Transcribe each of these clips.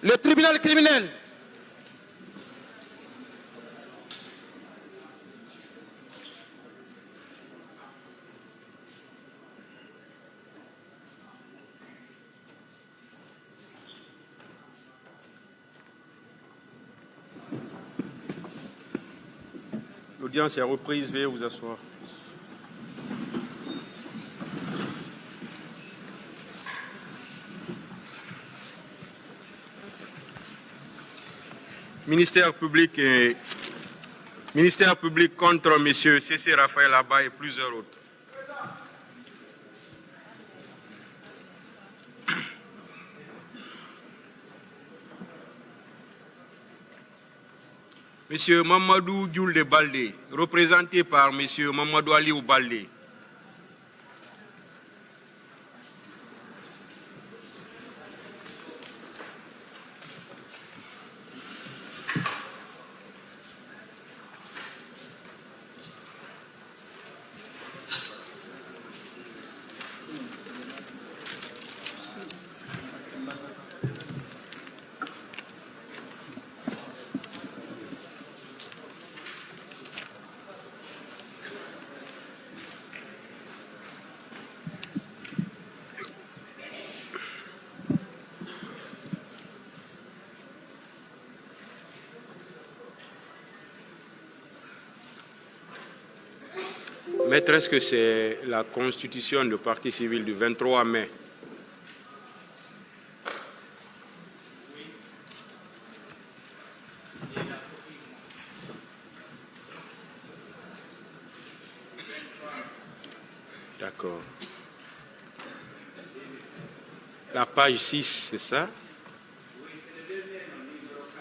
le tribunal criminel. L'audience est reprise, veuillez vous asseoir. Ministère public contre M. C.C. Raphaël Abba et plusieurs autres. Monsieur Mamadou Djoulde Baldé, représenté par Monsieur Mamadou Aliou Baldé. Maître, est-ce que c'est la constitution du parti civil du 23 mai? D'accord. La page 6, c'est ça?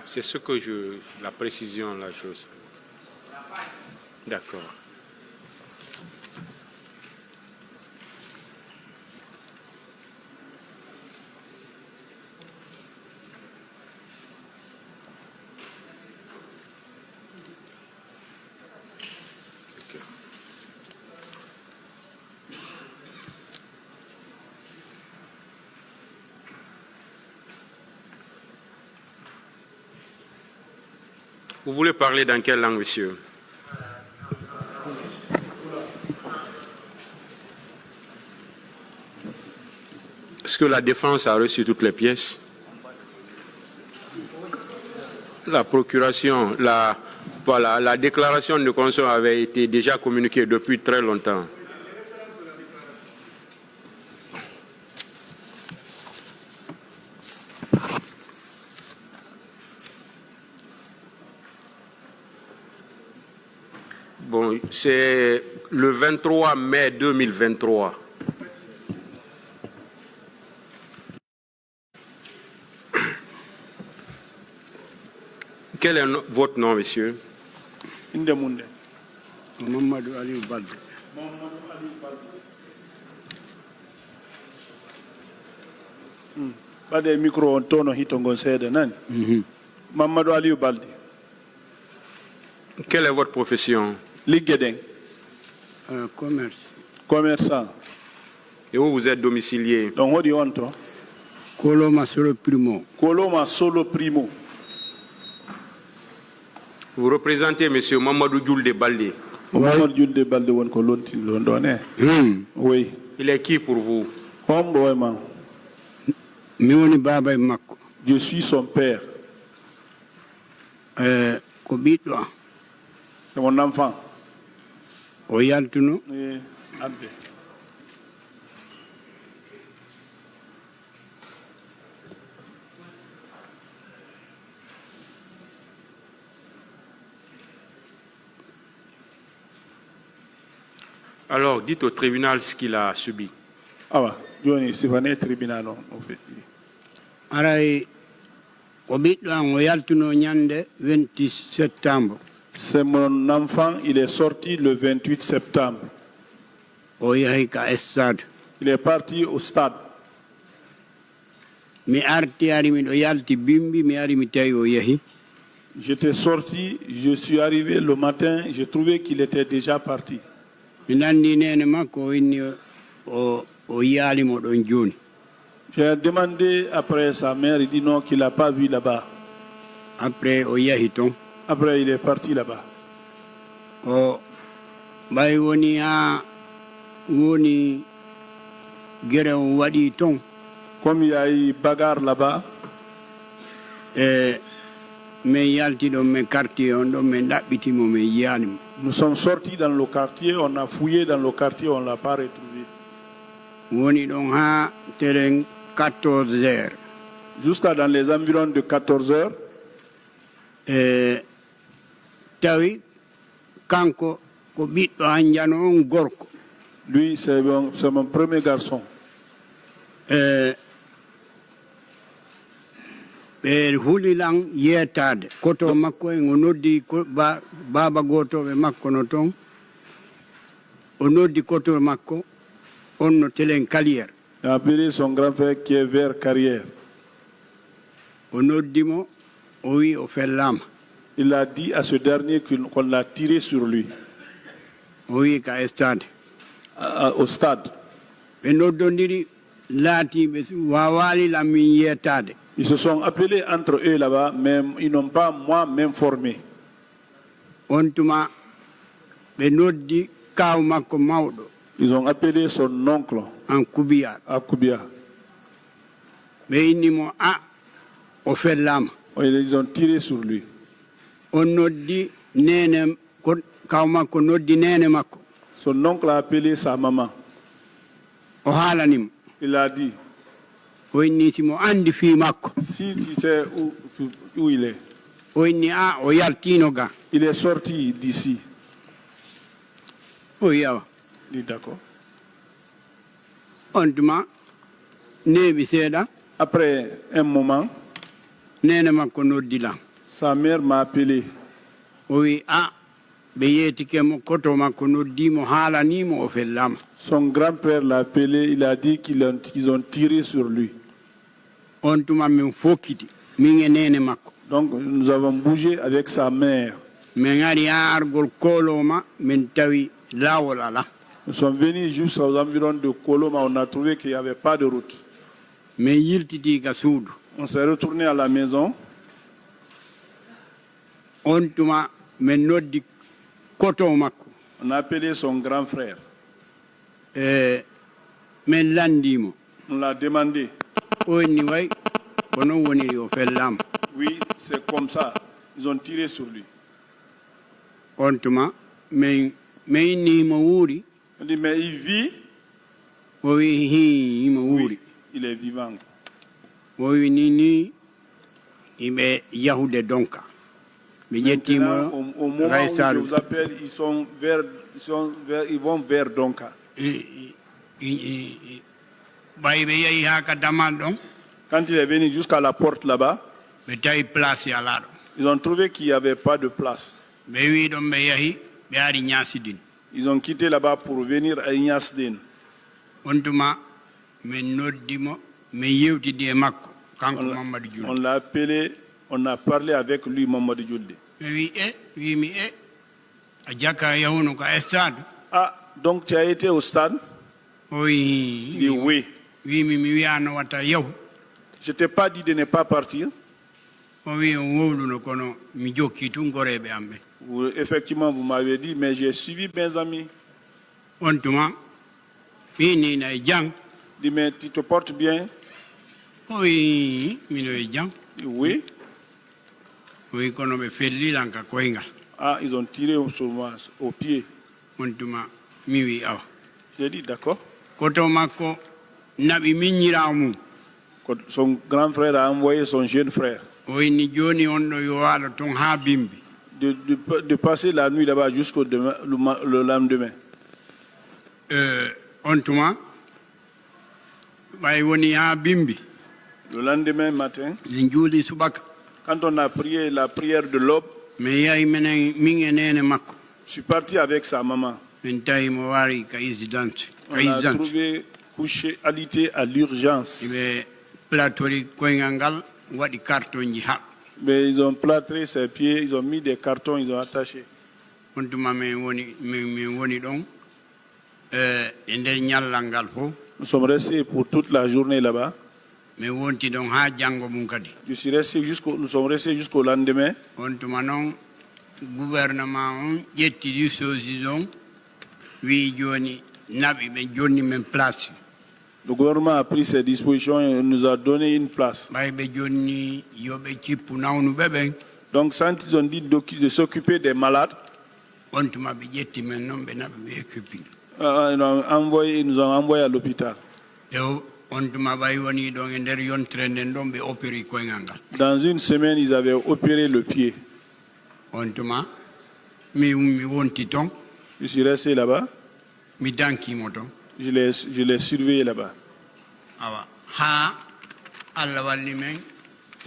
C'est ce que la précision, la chose. D'accord. Vous voulez parler dans quelle langue, monsieur? Est-ce que la défense a reçu toutes les pièces? La procuration, la déclaration de conscience avait été déjà communiquée depuis très longtemps. Bon, c'est le 23 mai 2023. Quel est votre nom, monsieur? Indemunde. Mamadou Aliou Baldé. Bade micro on tono hitongon seede nani. Mamadou Aliou Baldé. Quelle est votre profession? Liggeden. Commerce. Commerçant. Et où vous êtes domicilié? Donc hodi on to? Koloma Solo Primo. Koloma Solo Primo. Vous représentez M. Mamadou Djoulde Baldé. Mamadou Djoulde Baldé won ko lonti londone. Oui. Il est qui pour vous? Mi baba makko. Je suis son père. Ko biddo. C'est mon enfant. O yaltuno. Abbe. Alors, dites au tribunal ce qu'il a subi. Ah, Johnny, c'est pas un tribunal, en fait. Aray, ko biddo an o yaltuno nyande 28 septembre. C'est mon enfant, il est sorti le 28 septembre. O yahi ka stade. Il est parti au stade. Mi arti ari mi do yalti bimbi mi ari mi tawi o yahi. J'étais sorti, je suis arrivé le matin, j'ai trouvé qu'il était déjà parti. Mi nandi nene makko inni o yali mo don joni. J'ai demandé après sa mère, il dit non, qu'il n'a pas vu là-bas. après o yahi ton Après, il est parti là-bas. o ɓay woni ha woni guere o waɗi ton Comme il y a eu bagarre là-bas, min yalti ɗon min quartier on ɗon min ɗaɓɓitimo min yiyanimo nous sommes sortis dans le quartier, on a fouillé dans le quartier, on ne l'a pas retrouvé. woni ɗon ha teren 14 heures Jusqu'à dans les environs de 14 heures, tawi kanko ko ɓiɗɗo hanjano on gorko lui, c'est mon premier garçon. ɓe hulilan yettade koto makko en o noddi baba gotoɓe makko no toon o noddi koto makko on no telen kaliére Il a appelé son grand frère qui est vers Carrière. o noddimo o wi o fellama Il a dit à ce dernier qu'on l'a tiré sur lui, o wi ka estade au stade. ɓe noddodiri laatiɓe wawali lamin yettade Ils se sont appelés entre eux là-bas, mais ils n'ont pas moi-même formé. on tuma ɓe noddi kaw makko mawɗo Ils ont appelé son oncle en kubiya à Koubia. ɓe innimo a o fellama Ils ont tiré sur lui. on noddi nene kaw makko noddi nene makko Son oncle a appelé sa maman. o haalanimo Il a dit, o inni simo andi fi makko si tu sais où il est, o inni a o yaltino ga il est sorti d'ici. o yawa Il dit d'accord. on tuma neeɓi seeɗa Après un moment, nene makko noddilan sa mère m'a appelé. o wi a ɓe yeetikemo koto makko noddimo haalanimo o fellama Son grand-père l'a appelé, il a dit qu'ils ont tiré sur lui. on tuma min fokkiti min e nene makko Donc nous avons bougé avec sa mère. min ari ha argol koloma min tawi lawol ala Nous sommes venus jusqu'aux environs de Koloma, on a trouvé qu'il n'y avait pas de route. min yiltiti ga suudu On s'est retourné à la maison. on tuma min noddi koto makko On a appelé son grand frère. min landimo On l'a demandé. o inni way ko non woniri o fellama Oui, c'est comme ça. Ils ont tiré sur lui. on tuma min innimo wuuri On dit, mais il vit. o wi hi imo wuuri Oui, il est vivant. o wi ni iɓe yahude donka ɓe ƴettimo Maintenant, au moment où je vous appelle, ils vont vers Donka. ɓay ɓe yehi ha ka damal ɗon Quand il est venu jusqu'à la porte là-bas, ɓe tawi place ala ɗo ils ont trouvé qu'il n'y avait pas de place. ɓe wi ɗon ɓe yahi ɓe ari ñasidin Ils ont quitté là-bas pour venir à Ignasden. on tuma min noddimo min yewtidi e makko kanko mamadou On julde l'a appelé, on a parlé avec lui, Mamadou Djoulde. ɓe wi wimi a jakka yahuno ka stade Ah, donc tu as été au stade? o Il dit wi oui. wimi mi wiyano watta yahu Je t'ai pas dit de ne pas partir. o wi on wowluno kono mi jokki tun goreɓe am ɓe Effectivement, vous m'avez dit, mais j'ai suivi mes amis. on tuma winina e jang Il dit, mais tu te portes bien? o wi mino e jang Il dit, oui. o wi kono ɓe fellilan ka koyngal Ah, ils ont tiré sur moi, au pied. on tuma mi wi awa J'ai dit, d'accord. koto makko naɓi miññirawo mum Son grand frère a envoyé son jeune frère o inni joni on ɗo yo waalo toon ha bimbi de passer la nuit là-bas jusqu'au le lendemain. on tuma ɓay woni ha bimbi Le lendemain matin, min juuli subaka quand on a prié la prière de l'aube, mi yahi minen min e nene makko je suis parti avec sa maman. min tawi mo wari ka isidante On l'a trouvé couché, alité à l'urgence. ɓe platori koyngal ngal waɗi carton ji haɓɓe Mais ils ont plâtré ses pieds, ils ont mis des cartons, ils ont attaché. on tuma min woni ɗon e nder ñallal ngal fof Nous sommes restés pour toute la journée là-bas. mi wonti ɗon ha janngo mum kadi nous sommes restés jusqu'au lendemain. on tuma noon gouvernement on ƴettidi sosi ɗon wi joni naɓi ɓe jonni men place Le gouvernement a pris ses dispositions et nous a donné une place. ɓay ɓe jonni yoɓe cippu nawnuɓe ɓen Donc, quand ils ont dit de s'occuper des malades, on tuma ɓe ƴetti men noon ɓe naɓi ɓe équipi ils nous ont envoyé à l'hôpital. e on tuma ɓay woni ɗon e nder yontere nden ɗon ɓe opéri koyngal ngal Dans une semaine, ils avaient opéré le pied. on tuma mi wonti toon Je suis resté là-bas. mi dankimo toon Je l'ai surveillé là-bas. awa ha allah walli men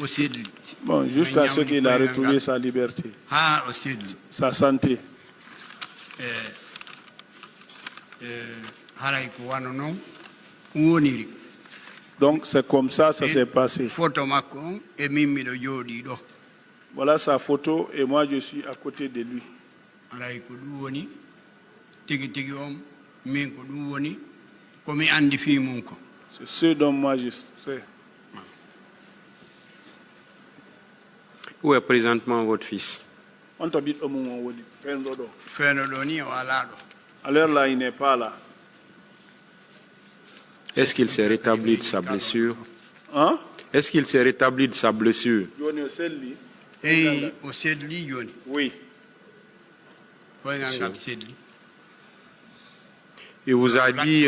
o sedli Bon, jusqu'à ce qu'il a retrouvé sa liberté, ha o sedli sa santé. haray ko wano noon woniri Donc, c'est comme ça s'est passé. photo makko on e min miɗo jooɗi ɗo Voilà sa photo et moi, je suis à côté de lui. haray ko ɗum woni tigi tigi on min ko ɗum woni komi andi fi mum ko C'est ce dont moi je sais. Où est présentement votre fils? On t'habite au moment où feeno ɗo ni o ala ɗo à l'heure là, il n'est pas là. Est-ce qu'il s'est rétabli de sa blessure? Hein? Est-ce qu'il s'est rétabli de sa blessure? eyi o sedli joni Oui. koyngal ngal sedli Il vous a dit,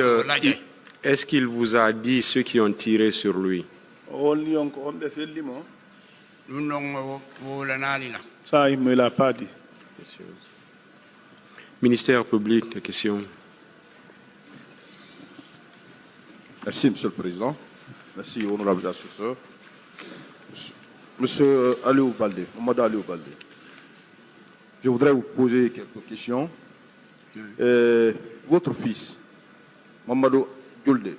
est-ce qu'il vous a dit ceux qui ont tiré sur lui? ɗum ɗon o wolanali la Ça, il ne me l'a pas dit. Ministère public, des questions. Merci, Monsieur le Président. Merci, honorables assesseurs. Monsieur Aliou Baldé, Mamadou Aliou Baldé, je voudrais vous poser quelques questions. Votre fils, Mamadou Gulde,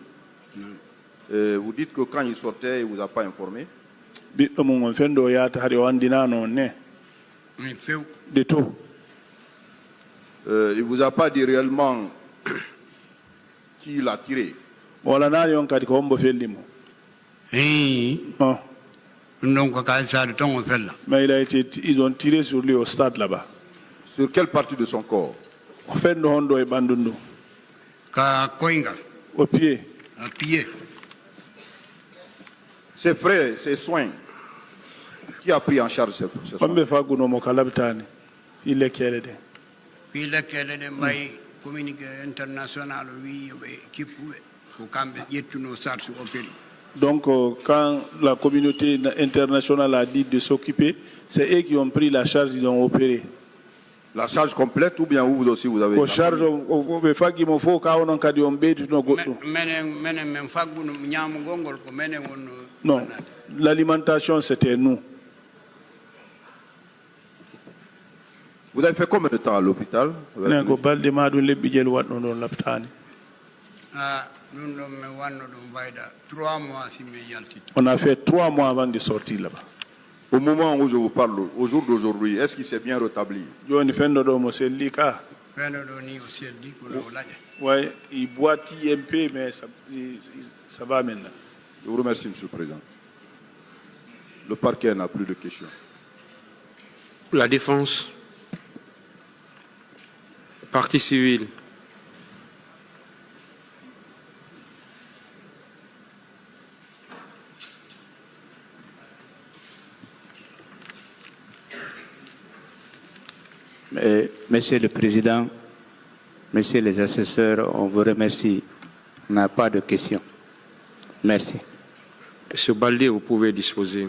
vous dites que quand il sortait, il ne vous a pas informé. Il tout. Il ne vous a pas dit réellement qui l'a tiré. Non, mais ils ont tiré sur lui au stade là-bas. Sur quelle partie de son corps? Au pied. Ses frères, ses soins. Qui a pris en charge ses soins? Donc, quand la communauté internationale a dit de s'occuper, c'est eux qui ont pris la charge, ils ont opéré. La charge complète ou bien vous aussi vous avez... Non, l'alimentation c'était nous. Vous avez fait combien de temps à l'hôpital? On a fait 3 mois avant de sortir là-bas. Au moment où je vous parle, au jour d'aujourd'hui, est-ce qu'il s'est bien rétabli? Oui, il boitille un peu, mais ça va maintenant. Je vous remercie, Monsieur le Président. Le parquet n'a plus de questions. La défense. Partie civile. Monsieur le Président, Messieurs les assesseurs, on vous remercie. On n'a pas de questions. Merci. Monsieur Baldé, vous pouvez disposer.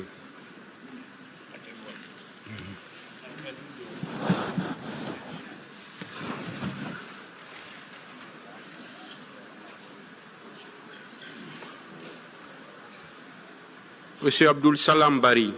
Monsieur Abdul Salam Bari.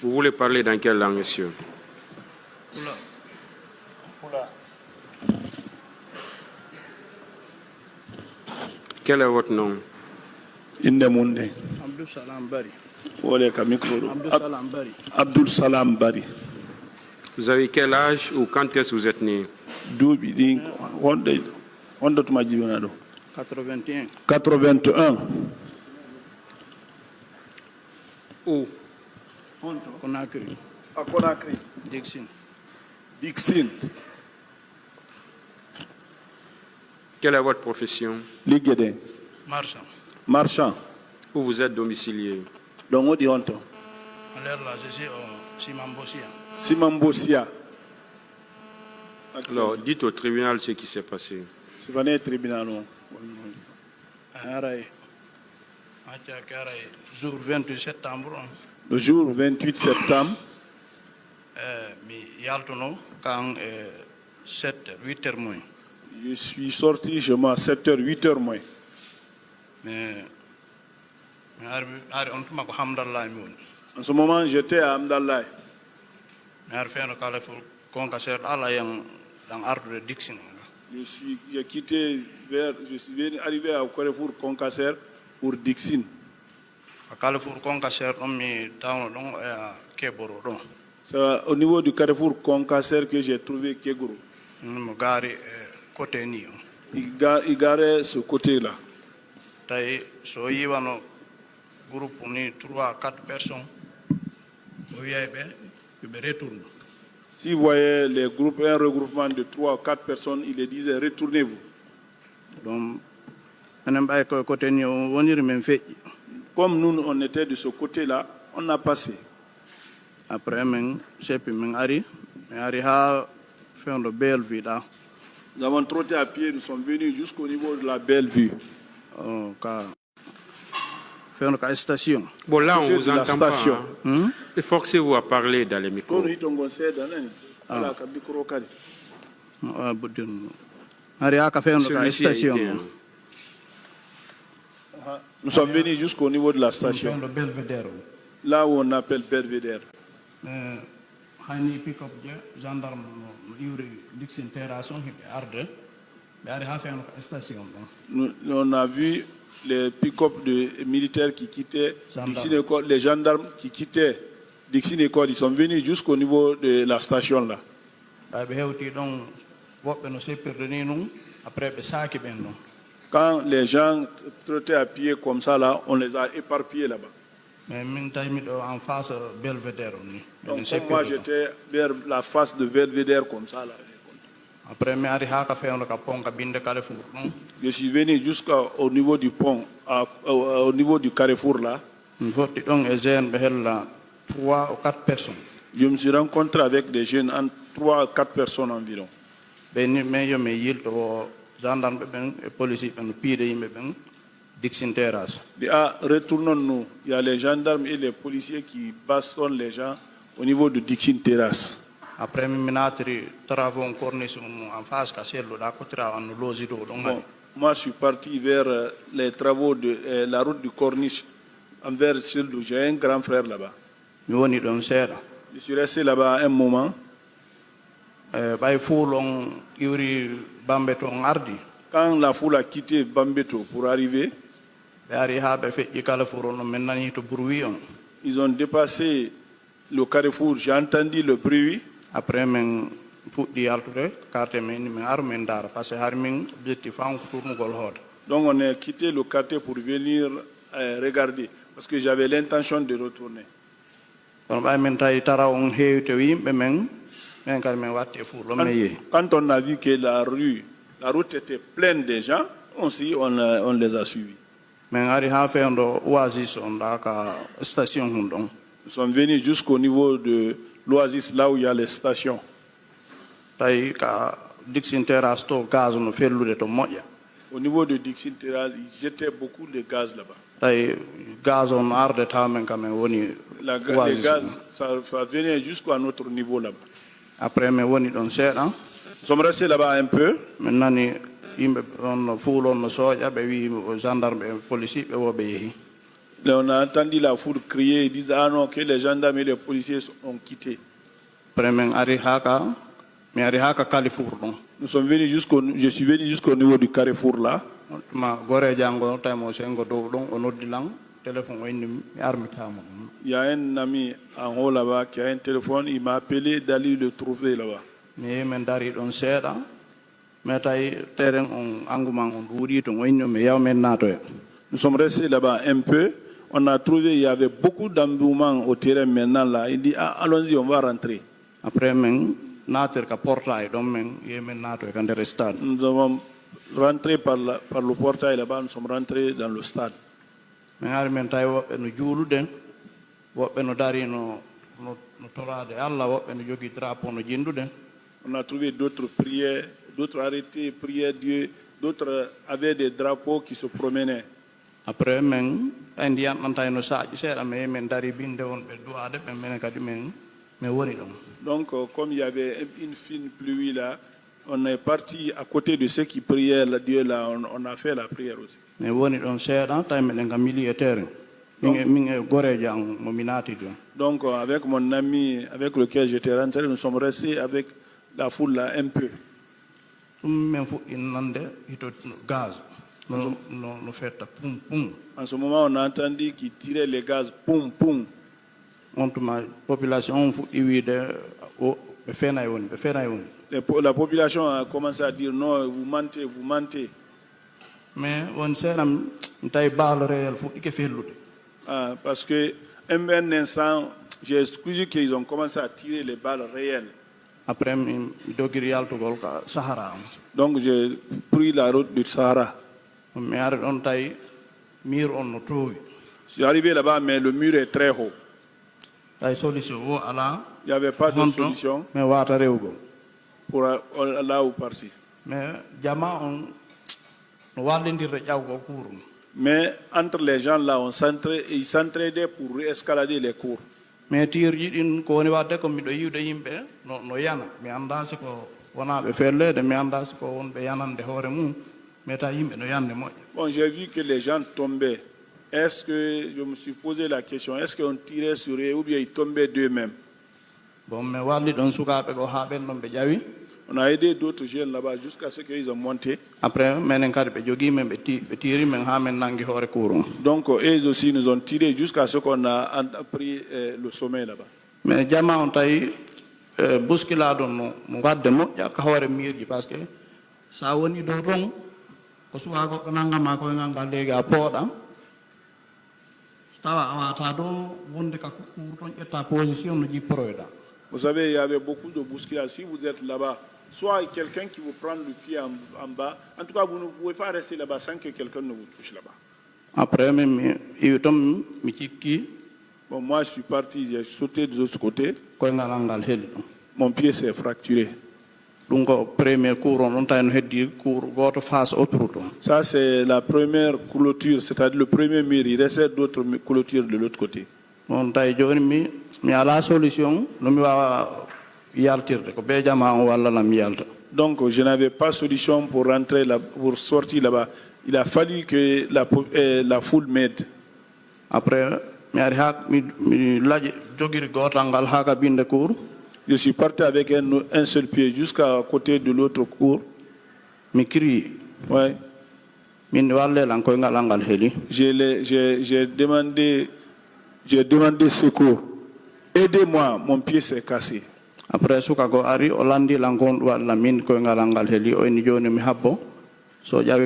Vous voulez parler dans quelle langue, monsieur? Quel est votre nom? Indemunde. Abdul Salam Bari. Wole ka micro do. Abdul Salam Bari. Abdul Salam Bari. Vous avez quel âge ou quand est-ce que vous êtes né? Duuɓi ɗin wonde tuma jibina ɗo 81. 81. Où? Conakry. À Conakry. Dixon. Dixine. Quelle est votre profession? Liggede. Marchand. Marchand. Où vous êtes domicilié? Donc on dit honte. Alors là, je suis au Simambossia. Simambossia. Alors, dites au tribunal ce qui s'est passé. C'est venu au tribunal. Jour 28 septembre. Le jour 28 septembre. Mi yaltono quand 7h, 8h moins. Je suis sorti chez moi à 7h, 8h moins. Mais on tuma ko hamdallah mi woni. En ce moment, j'étais à Amdallah. Mi ar feno kala fo konka ser ala yang dans arde Dixon. J'ai quitté je suis venu arrivé à Carrefour Concasser pour Dixine. Carrefour Concasser on mi tawno don keboro don. C'est au niveau du Carrefour Concasser que j'ai trouvé Kegoro. Mo gari côté ni. Il garait ce côté-là. Tay so yiwano groupe ni 3-4 personnes. O yaibe be retourne. Si vous voyez les groupes, un regroupement de 3 ou 4 personnes, il les disait retournez-vous. Donc, côté ni wonir men fe. Comme nous on était de ce côté-là, on a passé. Après men sepi men ari ha fendo Bellevue là. Nous avons trotté à pied, nous sommes venus jusqu'au niveau de la Bellevue. Fendo ka station. Bon, là, on vous entend pas. Hein? Forcez-vous à parler dans les micros. Nous sommes venus jusqu'au niveau de la station. Là où on appelle Belvédère. On a vu les pick-up de militaires qui quittaient Dixine École, les gendarmes qui quittaient Dixine École, ils sont venus jusqu'au niveau de la station là. Quand les gens trottaient à pied comme ça là, on les a éparpillés là-bas. En face Belvédère. Donc moi j'étais vers la face de Belvédère comme ça là. Après, je suis venu jusqu'au niveau du pont, au niveau du carrefour là. 3 ou 4 personnes. Je me suis rencontré avec des jeunes, entre 3 ou 4 personnes environ. Retournons-nous. Il y a les gendarmes et les policiers qui bastonnent les gens au niveau de Dixine Terrasse. Après, moi, je suis parti vers les travaux de la route du Corniche, envers Sildou. J'ai un grand frère là-bas. Je suis resté là-bas un moment. Quand la foule a quitté Bambeto pour arriver, ils ont dépassé le carrefour. J'ai entendu le bruit. Après, donc on a quitté le quartier pour venir regarder, parce que j'avais l'intention de retourner. Quand on a vu que la route était pleine de gens, on les a suivis. Nous sommes venus jusqu'au niveau de l'Oasis, là où il y a les stations. Au niveau de Dixine Terrasse, ils jetaient beaucoup de gaz là-bas. Les gaz, ça venait jusqu'à notre niveau là-bas. Après, nous sommes restés là-bas un peu. Là, on a entendu la foule crier, ils disent ah non, que les gendarmes et les policiers ont quitté. Après, men ari haka, mais ari haka Carrefour donc. Je suis venu jusqu'au niveau du carrefour là. Ma gore jango taymo sengo do donc on odilang téléphone wayni mi armitama. Il y a un ami en haut là-bas qui a un téléphone, il m'a appelé d'aller le trouver là-bas. Mais men dari don seda. Mais tay terrain on engouement on wuri to wayni me yaw men nato. Nous sommes restés là-bas un peu. On a trouvé il y avait beaucoup d'engouement au terrain maintenant là. Il dit ah, allons-y, on va rentrer. Après men nater ka portail donc men yemen nato e kande stade. Nous avons rentré par le portail là-bas, nous sommes rentrés dans le stade. Men ari men tay wobbe no juulude wobbe no dari no torade Allah wobbe no jogi drapeau no jindude. On a trouvé d'autres prières, d'autres arrêtés, prières Dieu, d'autres avaient des drapeaux qui se promenaient. Après men andi yan antay no saaji seeda men dari binde won be duade be men kadi men woni dum. Donc comme il y avait une fine pluie là, on est parti à côté de ceux qui priaient Dieu là, on a fait la prière aussi. Mais woni don seeda tay men nga militaire min gore jang mo minati do. Donc avec mon ami avec lequel j'étais rentré, nous sommes restés avec la foule là un peu. Men fu inande ito gaz no fetta pum pum. En ce moment on a entendu qu'ils tiraient les gaz pum pum. Ma population fu iwide o be fenay woni. La population a commencé à dire non, vous mentez. Mais on seram tay bal réel fu ike fellude. Parce que un instant j'ai excusé qu'ils ont commencé à tirer les balles réelles. Après dogiri alto golka Sahara. Donc j'ai pris la route du Sahara. Mais on tay mur on no towi. Je suis arrivé là-bas mais le mur est très haut. Il n'y avait pas de solution pour là où partir. Mais entre les gens là, ils s'entraidaient pour escalader les cours. Mais bon, j'ai vu que les gens tombaient. Est-ce que je me suis posé la question, est-ce qu'on tirait sur eux ou bien ils tombaient d'eux-mêmes? Bon, mais on a aidé d'autres jeunes là-bas jusqu'à ce qu'ils ont monté. Après, donc, eux aussi nous ont tiré jusqu'à ce qu'on a pris le sommet là-bas. Mais Jama on taille bousculade no wadde mo yakka hoore miirji parce que sa woni do rong ko suwa ko nangama ko ngal legi a pooda vous savez, il y avait beaucoup de bousculades. Si vous êtes là-bas, soit quelqu'un qui vous prend le pied en bas, en tout cas, vous ne pouvez pas rester là-bas sans que quelqu'un ne vous touche là-bas. Après, bon, moi, je suis parti, j'ai sauté de l'autre côté. Mon pied s'est fracturé. Ça, c'est la première clôture, c'est-à-dire le premier mur. Il restait d'autres clôtures de l'autre côté. Donc, je n'avais pas de solution pour rentrer là, pour sortir là-bas. Il a fallu que la foule m'aide. Après, je suis parti avec un seul pied jusqu'à côté de l'autre cour. Ouais. J'ai demandé secours. Aidez-moi, mon pied s'est cassé. Après, Ari, Olandi, la mine, Heli, o Joni Mihabbo. So, donc,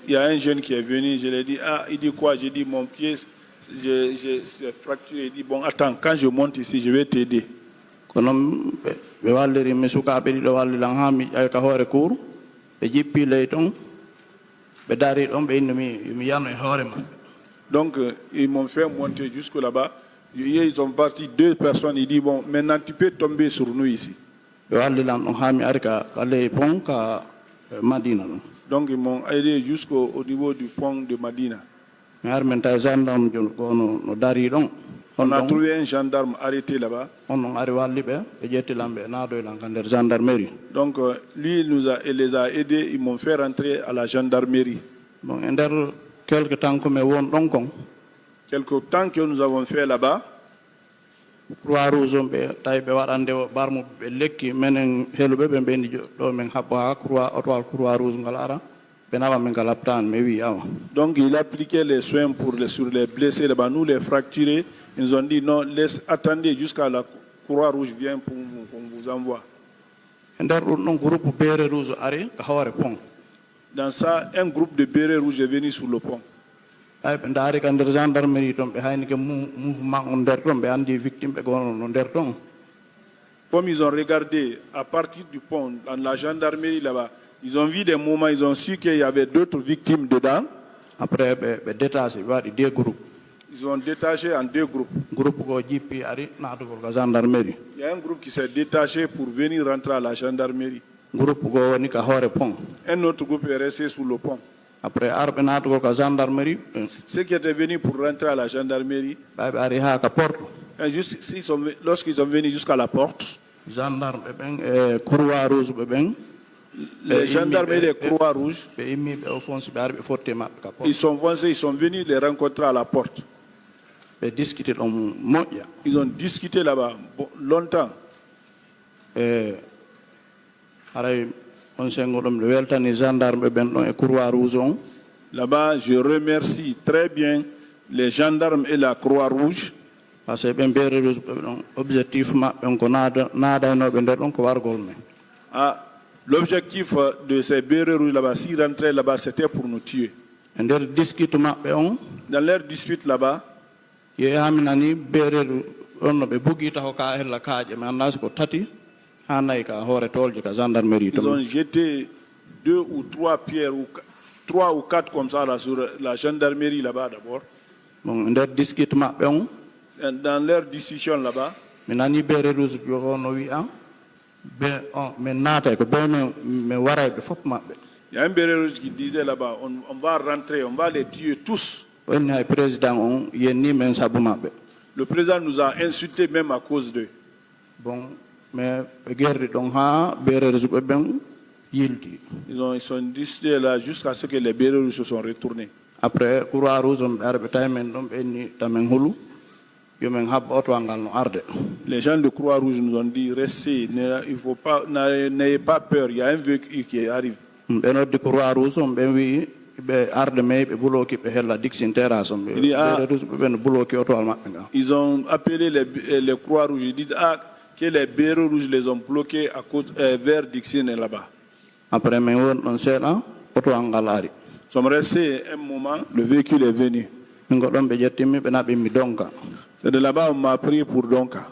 il y a un jeune qui est venu, je lui ai dit, il dit quoi? J'ai dit, mon pied, j'ai fracturé. Il dit, bon, attends, quand je monte ici, je vais t'aider. Donc, ils m'ont fait monter jusque là-bas. Ils sont partis 2 personnes. Ils disent, bon, maintenant tu peux tomber sur nous ici. Donc, ils m'ont aidé jusqu'au niveau du pont de Madina. On a trouvé un gendarme arrêté là-bas. Donc, lui, il les a aidés. Ils m'ont fait rentrer à la gendarmerie. bon e nder quelque temps ko me won ɗon kon Quelque temps que nous avons fait là-bas, croix rouge on ɓe tawi ɓe waɗande barmo ɓe lekki menen heeluɓe ɓe mbeni ɗo min haɓɓo ha croix otowal croix rouge ngal ara ɓe nawa min ngal habtani mi wi awa donc il appliquait les soins sur les blessés là-bas. Nous, les fracturés, ils nous ont dit non, attendez jusqu'à la Croix-Rouge vienne pour qu'on vous envoie. e nder ɗum ɗon groupe beere rouge ari ko hawre pont Dans ça, un groupe de bérets rouges est venu sur le pont. ay ɓe daari ka nder gendarmerie toon ɓe haynike mouvement on nder ɗon ɓe andi victime ɓe gono no nder ɗon Comme ils ont regardé à partir du pont, dans la gendarmerie là-bas, ils ont vu des moments, ils ont su qu'il y avait d'autres victimes dedans. après ɓe détaché ɓe waɗi deux groupes Ils ont détaché en deux groupes. groupe go jippi ari naatugol ko gendarmerie Il y a un groupe qui s'est détaché pour venir rentrer à la gendarmerie. groupe go woni ka hoore pont Un autre groupe est resté sur le pont. après arɓe naatugol ko gendarmerie Ceux qui étaient venus pour rentrer à la gendarmerie, ɓaɓe ari ha ka porte et lorsqu'ils sont venus jusqu'à la porte, gendarme ɓe ɓen e croix rouge ɓe ɓen les gendarmes et les Croix-Rouges, ɓe immiɓe o fonsi ɓe ari ɓe fotti maɓɓe ka porte ils sont foncés, ils sont venus les rencontrer à la porte. ɓe discuté ɗon moƴƴa Ils ont discuté là-bas longtemps. e haray on sengo ɗum ɓe weltani gendarme ɓe ɓen ɗon e croix rouge on Là-bas, je remercie très bien les gendarmes et la Croix-Rouge par ce que ɓe beere rouge ɓe ɗon objectif maɓɓe on ko naadaynoɓe nder ɗon ko wargol men Ah, l'objectif de ces bérets rouges là-bas, s'ils rentraient là-bas, c'était pour nous tuer. e nder discute maɓɓe on Dans leur dispute là-bas, yeyami nani beereru on no ɓe bugita ko ka hella kaaƴe mi annda so ko tati ha nayi ka hoore tolje ka gendarmerie ils to ont jeté 2 ou 3 pierres, ou 3 ou 4 comme ça là, sur la gendarmerie là-bas d'abord. bon e nder discute maɓɓe on Et dans leur discussion là-bas, mi nani beereruji o no wiya be on min naatay ko be mi warayɓe fof maɓɓe il y a un béret rouge qui disait là-bas, on va rentrer, on va les tuer tous. wonni hay président on yenni men sabu maɓɓe Le président nous a insultés même à cause d'eux. bon mais ɓe gerri ɗon ha beereruji ɓe ɓen yilti Ils sont discutés là jusqu'à ce que les bérets rouges se sont retournés. après croix rouge on ɓe ara ɓe tawi men ɗon ɓe enni tamen hulu yomin haɓɓa otowal ngal no arde Les gens de Croix-Rouge nous ont dit, restez, il faut pas, n'ayez pas peur, il y a un véhicule qui arrive. ɓe noddi croix rouge on ɓen wi ɓe arde mai ɓe buloki ɓe hella dixin terrasse on Il y a- ɓe ɓe no buloki otowal maɓɓe ngal Ils ont appelé les Croix-Rouges, ils disent que les bérets rouges les ont bloqués à cause, vers Dixine là-bas. après min woni ɗon seeɗa otowal ngal ari Nous sommes restés un moment, le véhicule est venu. min ko ɗon ɓe ƴettimmi ɓe naɓi mi donka C'est de là-bas on m'a pris pour Donka.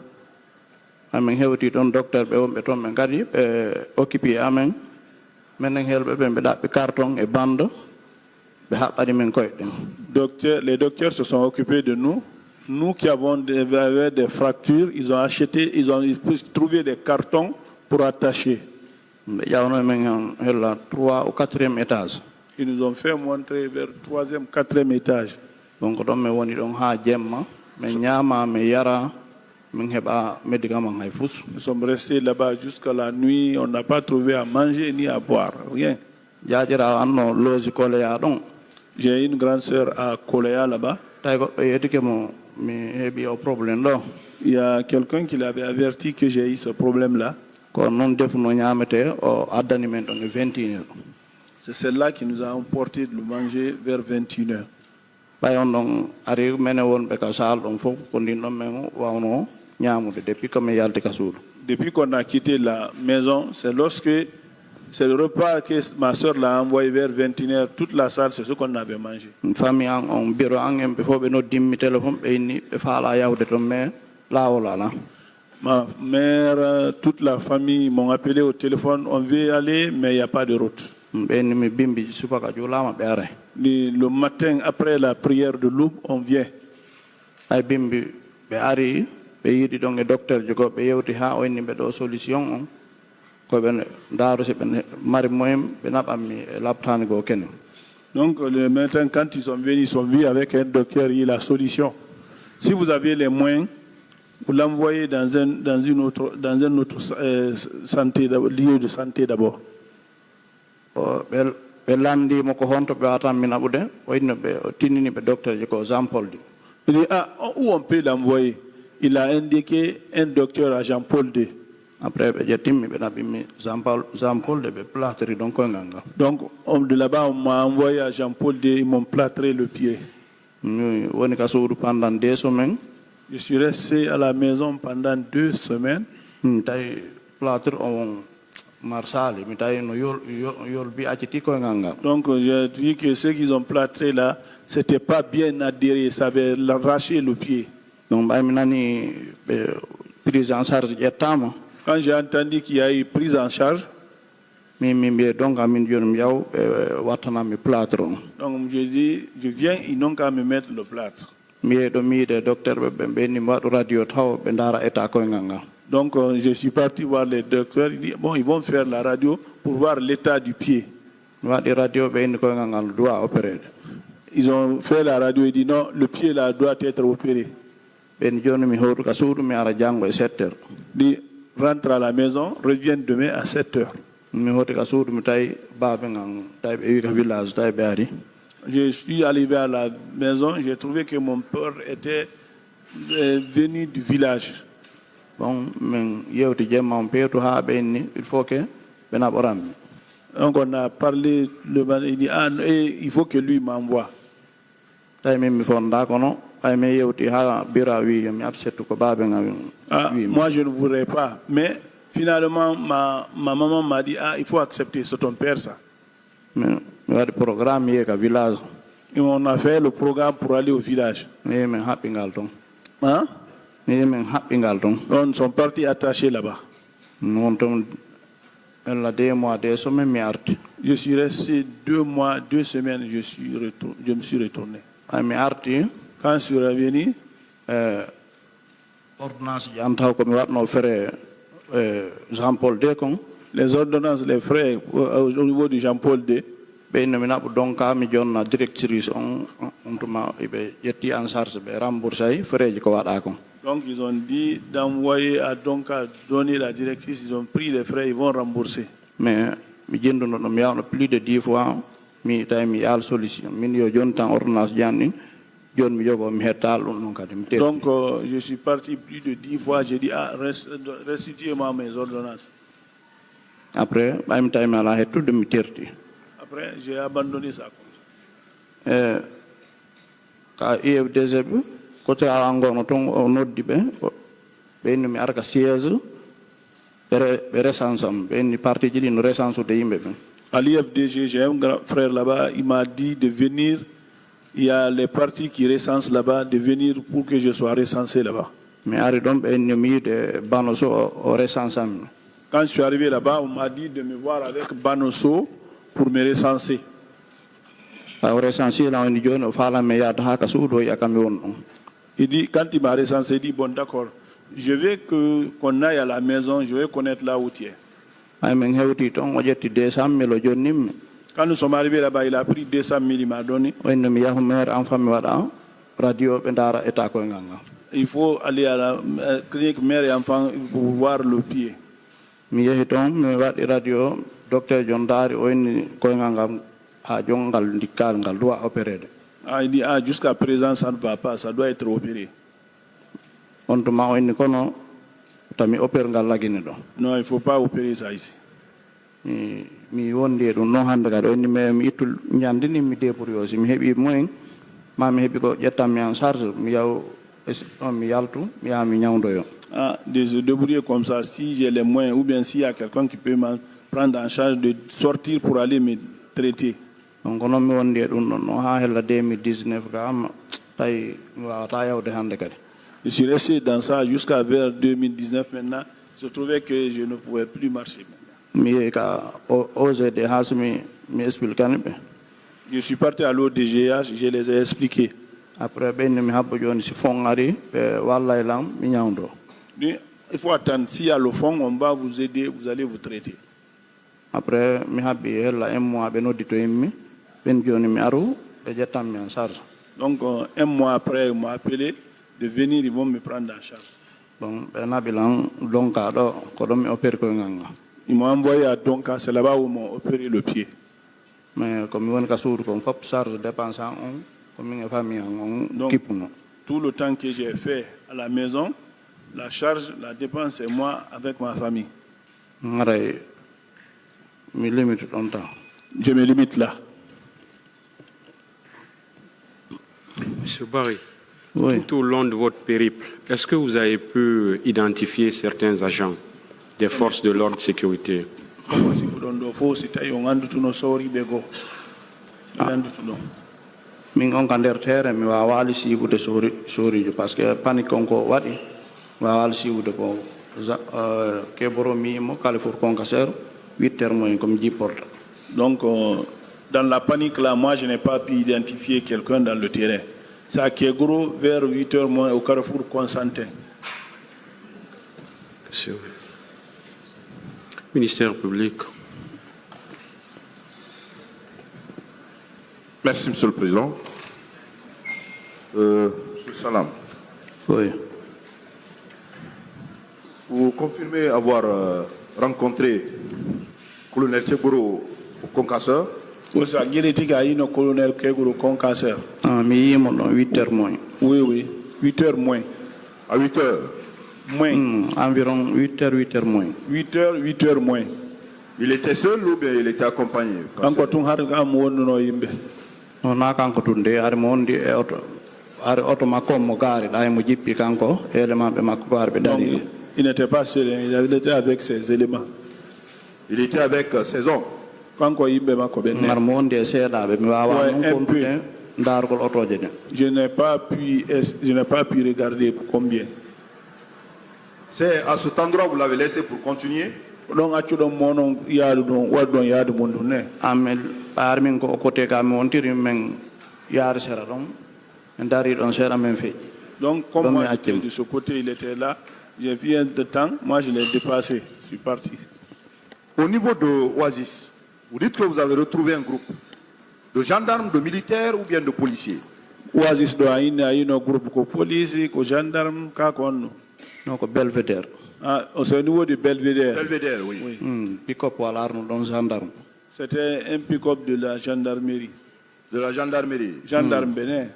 amin hewti ɗon docteur ɓe wonɓe toon ɓe kadi ɓe occupé amen minen helɓe ɓe ɓe ɗaɓɓi carton e bande ɓe haɓɓani min koyɗen Les docteurs se sont occupés de nous. Nous qui avons des fractures, ils ont trouvé des cartons pour attacher. ɓe ƴawno min hen hella 3 ou 4e étage Ils nous ont fait montrer vers 3e, 4e étage. donc ɗon mi woni ɗon ha jemma min ñaama mi yara min heɓa médicament hay fus Nous sommes restés là-bas jusqu'à la nuit. On n'a pas trouvé à manger ni à boire, rien. jaajirawo anno loosi koleya ɗon J'ai une grande sœur à Koléa là-bas. tawi goɗɗo yettike mo mi heeɓi o probléme ɗo Il y a quelqu'un qui l'avait averti que j'ai eu ce problème-là. ko noon defuno ñaamete o addani men ɗon e 21 ɗo C'est celle-là qui nous a emporté de le manger vers 21h. ɓay on ɗon ari mene wonɓe ka sal ɗon fof ko ndin ɗon men wawno ñaamude depuis que mi yalti ka suudu Depuis qu'on a quitté la maison, c'est le repas que ma soeur l'a envoyé vers 21h. Toute la salle, c'est ce qu'on avait mangé. famille an on bureau an en ɓe fof ɓe noddimmi téléphone ɓe inni ɓe faala yawde toon mais laawol ala Ma mère, toute la famille m'ont appelé au téléphone. On veut aller, mais il n'y a pas de route. ɓe inni mi bimbi subaka juulama ɓe aray Le matin, après la prière de l'aube, on vient. ay bimbi ɓe ari ɓe yiiɗi ɗon e docteur jogo ɓe yewti ha o inni ɓe ɗo solution on koɓe ndaaru si ɓe mari moyen ɓe naɓanmi e labtani goo kenen Donc, le matin, quand ils sont venus avec un docteur, il y a la solution. Si vous avez les moyens, vous l'envoyez dans un autre santé, lieu de santé d'abord. ɓe ɓe landimo ko honto ɓe watan min aɓude wayno ɓe tinnini ɓe docteur ji ko Jean Paul II. Il dit, ah, où on peut l'envoyer? Il a indiqué un docteur à Jean Paul II. Après ɓe ƴettimmi ɓe naɓimi Jean Paul II ɓe platri donc koyngal ngal. Donc de là-bas, on m'a envoyé à Jean Paul II, ils m'ont plâtré le pied. mi woni ka suudu pendant 2 semaines. Je suis resté à la maison pendant 2 semaines. tawi plâtre on marsali mi tawi no yol bi acciti koyngal ngal. Donc j'ai vu que ceux qu'ils ont plâtré là, c'était pas bien adhéré, ça avait arraché le pied. Donc ɓaymi nani ɓe prise en charge ƴettama. Quand j'ai entendu qu'il y a eu prise en charge, mi mbiye donc amin joni mi yaw ɓe wattanami plâtre on. donc je dis, je viens, ils n'ont qu'à me mettre le plâtre. mi yeeɗo miide docteur ɓe ɓenni mi waɗu radio taw ɓe ndaara état koyngal ngal. Donc je suis parti voir les docteurs, il dit, bon, ils vont faire la radio pour voir l'état du pied. mi waɗi radio ɓe inni koyngal ngal doit opérede. Ils ont fait la radio, il dit non, le pied là doit être opéré. ɓen joni mi hawtu ka suudu mi ara janngo e 7 heures. Il dit, rentre à la maison, reviens demain à 7 heures. mi hawti ka suudu mi tawi baabe ngal tawi ɓe wi ka village tawi ɓe ari. Je suis arrivé à la maison, j'ai trouvé que mon père était venu du village. Bon, min yewti jemma on peetu haa ɓe inni il faut que ɓe naɓoranmi. Donc on a parlé, il dit, ah, il faut que lui m'envoie. tawi min mi fonda kono ɓay min yewti haa bira wi mi absettu ko baabe ngal wi. Moi je ne voudrais pas, mais finalement ma maman m'a dit, ah, il faut accepter, c'est ton père ça. mi waɗi programme yeey ka village. Et on a fait le programme pour aller au village. mi min haɓɓingal ton. Hein? mi min haɓɓingal ton. On sont partis attachés là-bas. won ton ella 2 mois 2 semaines mi arti. Je suis resté 2 mois, 2 semaines, je me suis retourné. mi arti. Quand je suis revenu, ordonnance ji an taw komi waɗno frais Jean Paul II kon. les ordonnances, les frais au niveau de Jean Paul II, ɓe inno mi naɓa donc mi jonna directrice on tuma ɓe ƴetti en charge ɓe remboursé frais ji ko waɗa kon. donc ils ont dit d'envoyer à donner la directrice, ils ont pris les frais, ils vont rembourser. mais mi jenduno ɗum mi yawno plus de 10 fois mi tawi mi yaal solution min yo joni tan ordonnance janɗin joni mi jogo mi hettal ɗum ɗum kadi mi tetti. Donc je suis parti plus de 10 fois, j'ai dit, ah, restituez-moi mes ordonnances. Après ɓaymi tawi mi ala hettude mi terti. Après j'ai abandonné ça comme ça. Ka IFDG ɓe côté ala ngono toon o noddi ɓe ɓe inni mi arka siège ɓe recense am ɓe inni parti ji ɗi no recense ude yimɓe ɓe. À l'IFDG, j'ai un grand frère là-bas, il m'a dit de venir, il y a les partis qui recensent là-bas, de venir pour que je sois recensé là-bas. mi ari ɗon ɓe inni mi yiide banoso o recense am. Quand je suis arrivé là-bas, on m'a dit de me voir avec Banosso pour me recenser. o recense la woni joni o falami yaade ha ka suudu o yakami won ɗon. Il dit, quand il m'a recensé, il dit, bon d'accord, je veux qu'on aille à la maison, je vais connaître là où tu es. ay min hewti toon o ƴetti 200 000 o jonnimmi. Quand nous sommes arrivés là-bas, il a pris 200 000, il m'a donné. o inni mi yahu maire enfant mi waɗa radio ɓe ndaara état koyngal ngal. Il faut aller à la clinique mère et enfant pour voir le pied. mi yehi toon mi waɗi radio docteur jon daari o inni koyngal ngal ha jongal dikkal ngal doit opérede. Ah, il dit, ah, jusqu'à présent, ça ne va pas, ça doit être opéré. on tuma o inni kono tami opére ngal lagine ɗon. Non, il ne faut pas opérer ça ici. mi wondi e ɗum noon hannde kadi o inni mi ittu ñandini mi débrouille si mi heeɓi moyen ma mi heeɓi ko ƴettanmi en charge mi yaw ɗon mi yaltu mi yaha mi ñawdoyo. Ah, de se débrouiller comme ça, si j'ai les moyens, ou bien s'il y a quelqu'un qui peut me prendre en charge de sortir pour aller me traiter. donc noon mi wondi e ɗum ɗon noon ha hella 2019 ka amma tawi mi wawata yawde hannde kadi. Je suis resté dans ça jusqu'à vers 2019 maintenant. Il se trouvait que je ne pouvais plus marcher. mi yehi ka OGD ha so mi expliquani ɓe. Je suis parti à l'ODGH, je les ai expliqués. après ɓe inni mi habba joni si fond ari ɓe walla e lam mi ñawdo. Il faut attendre, s'il y a le fond, on va vous aider, vous allez vous traiter. après mi habbi hella 1 mois ɓe noddi to yimmi ɓen joni mi aru ɓe ƴettanmi en charge. Donc 1 mois après, ils m'ont appelé de venir, ils vont me prendre en charge. bon ɓe naɓi lan donka ɗo ko ɗon mi opére koyngal ngal. Ils m'ont envoyé à Donka, c'est là-bas où ils m'ont opéré le pied. mais comme on ka sour comme fop charge dépense on comme une famille on Donc, équipe non. tout le temps que j'ai fait à la maison, la charge, la dépense, c'est moi avec ma famille. Ngaray mi limite on temps. Je me limite là. Monsieur Barry, Oui. tout au long de votre périple, est-ce que vous avez pu identifier certains agents des forces de l'ordre de sécurité? Comme si vous donnez faux, si tu as un tout nos sorry bego. Min on kan der terre mi wawali sibude sori parce que panique on ko wadi wawali sibude ko ke boromi mo Carrefour Concasser 8h moins comme 10 porte. Donc, dans la panique là, moi, je n'ai pas pu identifier quelqu'un dans le terrain. C'est à Kiegoro, vers 8h moins, au Carrefour Constantin. Ministère public. Merci, Monsieur le Président. Monsieur Salam, Oui. vous confirmez avoir rencontré colonel Kegoro au Concasseur. Aussi, à Guérétika, il y a un colonel Kiegoro Concasseur. Ah mi yimo non 8h moins. Oui, oui, 8h moins. À 8 heures. Moins. Environ 8h moins. 8h moins. Il était seul ou bien il était accompagné? Encore tout le monde On a kanko tunde ar mondi e auto makko mo gari dai mo jippi kanko élément be makko gar be Donc, dari. il n'était pas seul, il était avec ses éléments. Il était avec ses hommes. Quand il y a Ngar mondi e seedabe mi wawa Ouais, non un peu. kontude dargol otoje de. je n'ai pas pu regarder combien. C'est à cet endroit que vous l'avez laissé pour continuer? Donc, à tout le monde, il y a le monde. Amel armin ko côté ka mi wontiri men yar sera don en dari don sera men fe. Donc, comme Donc, moi, mais j'étais Hakim. de ce côté, il était là. J'ai vu un de temps, moi, je l'ai dépassé. Je suis parti. Au niveau de Oasis, vous dites que vous avez retrouvé un groupe de gendarmes, de militaires ou bien de policiers? Oasis do aine un groupe de police, de gendarmes, kako Non ko Belvedere. Ah, au niveau du Belvédère. Belvédère, oui. Pick up wala arno don gendarme. C'était un pick-up de la gendarmerie. De la gendarmerie. Gendarme Bénin.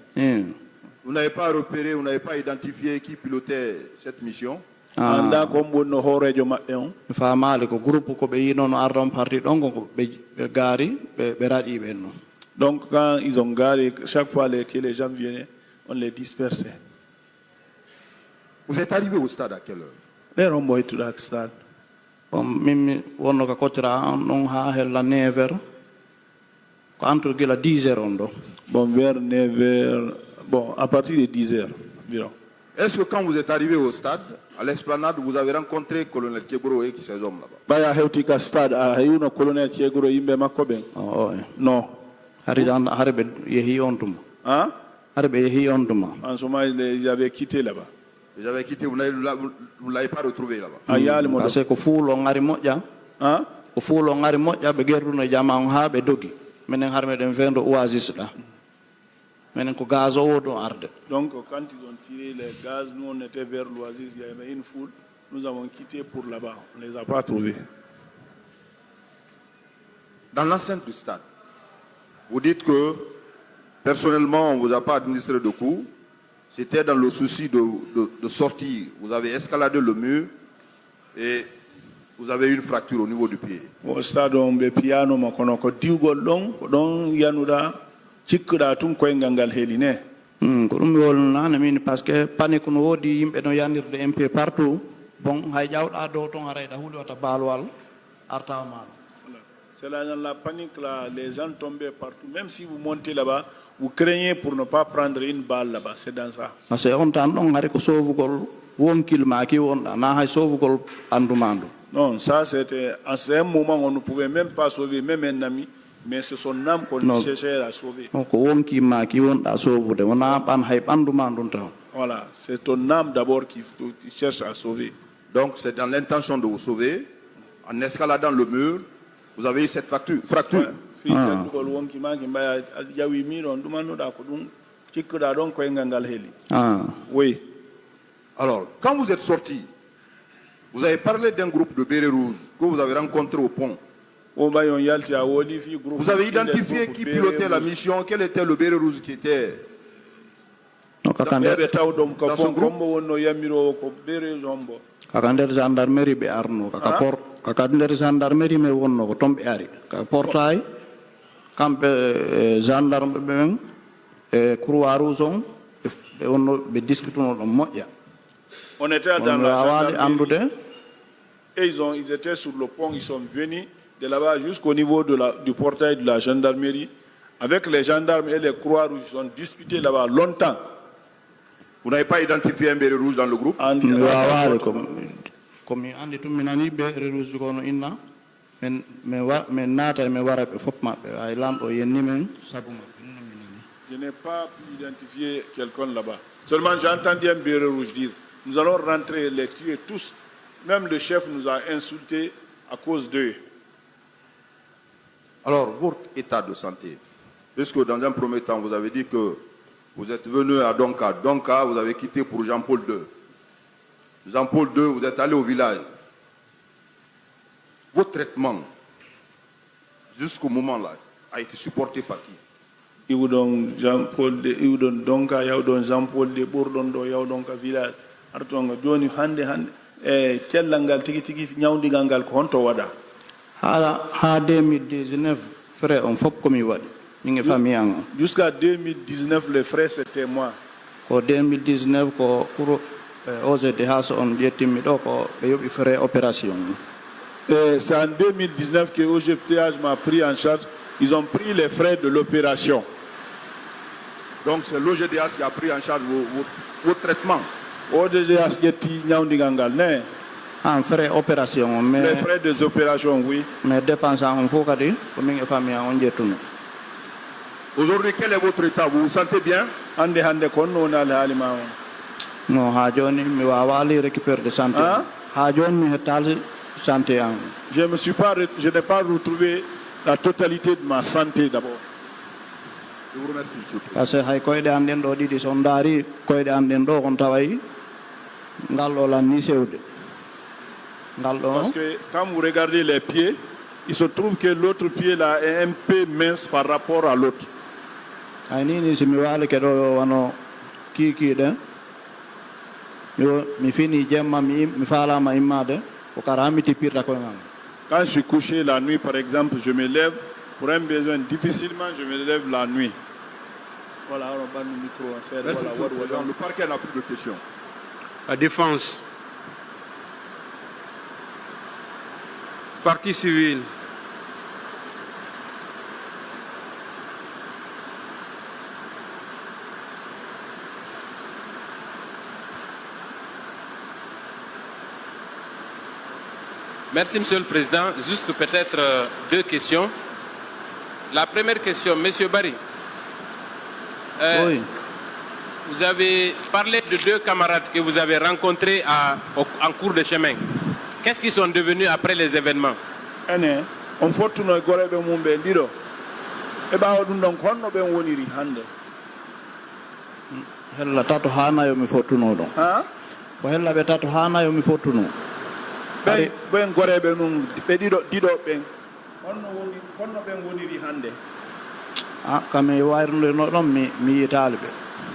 Vous n'avez pas repéré, vous n'avez pas identifié qui pilotait cette mission? Anda comme no horejo mabbe on. Fa mali ko groupe ko be yino no ardon parti don ko be gari be radi be no. Donc quand ils ont garé, chaque fois que les gens venaient, on les dispersait. Vous êtes arrivé au stade à quelle heure? Les romboy to that stade. Mimi wonno ka kotra non ha hella never ko entre gila 10h ondo. Bon, vers 9h, bon, à partir de 10h environ. Est-ce que quand vous êtes arrivé au stade, à l'esplanade, vous avez rencontré le colonel Kegoro et ces hommes là-bas? Baya hewtika stade, a hewno colonel Tiegoro yimbe makko ben. Oh. Non. Haridan harbe yehi ontuma. Hein? Harbe yehi ontuma. En ce moment, ils avaient quitté là-bas. Vous avez quitté, vous ne l'avez pas retrouvé là-bas. Ayal mo. Parce que fulo ngari moja. Hein? Ko fulo ngari moja be gerduno jama on ha be dogi. Menen harme den vendo Oasis da. Menen ko gaz o do arde. Donc quand ils ont tiré les gaz, nous on était vers l'Oasis, il y avait une foule. Nous avons quitté pour là-bas. On ne les a pas trouvés. Dans l'enceinte du stade, vous dites que personnellement, on ne vous a pas administré de coups. C'était dans le souci de sortir. Vous avez escaladé le mur et vous avez une fracture au niveau du pied. Au stade, on be piano ma kono ko diugol don yanuda cikkuda tun koy ngangal heline. Ko dum wol nana min parce que panique no wodi yimbe no yanirde MP partout. Bon hay jawda do ton harayda hulota balwal arta ma. C'est là dans la panique là, les gens tombaient partout. Même si vous montez là-bas, vous craignez pour ne pas prendre une balle là-bas. C'est dans ça. Parce que on tan on hari ko sovugol wonkil maki wonda na hay sovugol andumando. Non, ça c'était à un moment on ne pouvait même pas sauver même un ami, mais c'est son âme qu'on cherchait à sauver. Ko wonki maki wonda sovude wona ban hay bandumando taw. Voilà, c'est ton âme d'abord qui cherche à sauver. Donc c'est dans l'intention de vous sauver, en escaladant le mur, vous avez eu cette fracture. Oui. Alors, quand vous êtes sorti, vous avez parlé d'un groupe de bérets rouges que vous avez rencontré au pont. Vous avez identifié qui pilotait la mission, quel était le béret rouge qui était No kakander dans son groupe? kakander gendarmerie be arno kakander gendarmerie me wonno ko tombe ari ka portail kambe gendarme ben e croix rouge on be wonno be discutuno do moƴƴa. On était dans la gendarmerie et ils étaient sur le pont, ils sont venus de là-bas jusqu'au niveau du portail de la gendarmerie. Avec les gendarmes et les croix rouges, ils ont discuté là-bas longtemps. Vous n'avez pas identifié un béret rouge dans le groupe? Comme andi tum minani be rouge ko no inna men nata me wara be fop mabbe ay lamdo yenni men sabu mabbe non minani. Je n'ai pas identifié quelqu'un là-bas. Seulement j'ai entendu un béret rouge dire nous allons rentrer les tuer tous. Même le chef nous a insultés à cause d'eux. Alors, votre état de santé, puisque dans un premier temps, vous avez dit que vous êtes venu à Donka. Donka, vous avez quitté pour Jean-Paul II. Jean-Paul II, vous êtes allé au village. Votre traitement, jusqu'au moment-là, a été supporté par qui? Iwudon Jean-Paul II, Iwudon Donka, Yaudon Jean-Paul II, Bourdondo, Yaudonka village. Artonga, Joni Hande Hande. Kellangal tigi tigi ñawdigal ko honto wada ha 2019 frais on fop komi wadi mi ngi fami an jusqu'à 2019 les frais c'était moi ko 2019 ko pour OGDH on bietimi do ko be yobi frais opération c'est en 2019 que OGDH m'a pris en charge. Ils ont pris les frais de l'opération. Donc c'est l'OGDH qui a pris en charge vos traitements. OGDH yetti ñawdigal ne en frais opération mais les frais des opérations oui mais dépenses on faut kadi ko mi ngi fami on jettuno. Aujourd'hui quel est votre état? Vous vous sentez bien? hande kon non al halima no ha joni mi wawali récupérer de santé ha joni mi hetal santé an je n'ai pas retrouvé la totalité de ma santé d'abord. Je vous remercie. Parce que hay koyde anden do didi son dari koyde anden do kon taway ngallo la ni sewde ngallo. Parce que quand vous regardez les pieds, il se trouve que l'autre pied là est un peu mince par rapport à l'autre. Ay ni simi wala ke do wano ki de yo mi fini jemma mi fala ma imade ko karamiti pirta ko ngam. Quand je suis couché la nuit par exemple, je me lève pour un besoin difficilement, je me lève la nuit. Voilà, on va le micro. Merci, le parquet n'a plus de questions. La défense. Partie civile. Merci, Monsieur le Président. Juste peut-être deux questions. La première question, Monsieur Barry. Oui. Vous avez parlé de deux camarades que vous avez rencontrés en cours de chemin. Qu'est-ce qu'ils sont devenus après les événements? On faut tout nous goré be mumbe ndiro. E ba odun don konno be woniri hande. Hella tato hana yo mi fotuno don. Ha? Ko hella be tato hana yo mi fotuno. Ben goré be num be dido ben. Konno be woniri hande. Ah, kame wayrunde no don mi yitalbe.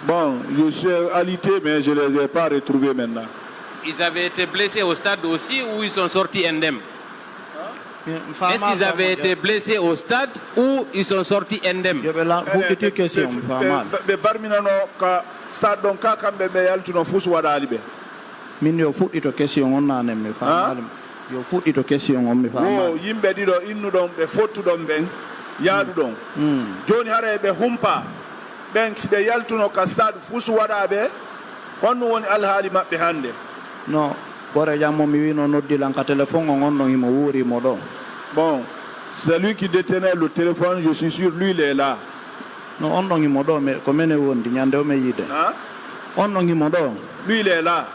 Bon, je suis alité mais je les ai pas retrouvés maintenant. Ils avaient été blessés au stade aussi ou ils sont sortis indemnes? Est-ce qu'ils avaient été blessés au stade ou ils sont sortis indemnes? question be barminano ka stade don ka kambe be yaltuno fus wadali be. Min yo fuɗɗito question on nane mi famal yo fuɗɗito question on mi famal o yimɓe ɗiɗo innudon ɓe fottuɗon ɓen yaaɗuɗon joni hara ɓe humpa ɓen siɓe yaltuno ka stade fus waɗaɓe honno woni alhaali maɓɓe hannde. Non, ɓore jammo mi wino noddilan ka téléphone on on himo wuurimo ɗo. Bon, celui qui détenait le téléphone, je suis sûr, lui il est là. Non, on ɗon himo ɗo ko mene wondi ñande o mi yiide on ɗon himo ɗo. Lui il est là.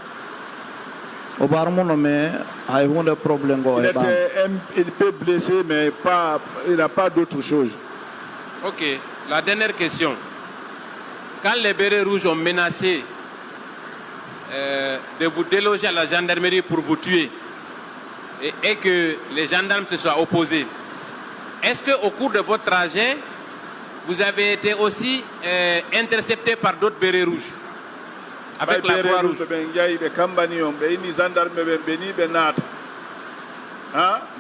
O barmuno mais hay hunde probléme go il était un peu blessé mais pas, il n'a pas d'autre chose. Ok, la dernière question. Quand les bérets rouges ont menacé de vous déloger à la gendarmerie pour vous tuer et que les gendarmes se soient opposés, est-ce qu'au cours de votre trajet, vous avez été aussi intercepté par d'autres bérets rouges avec la Croix-Rouge?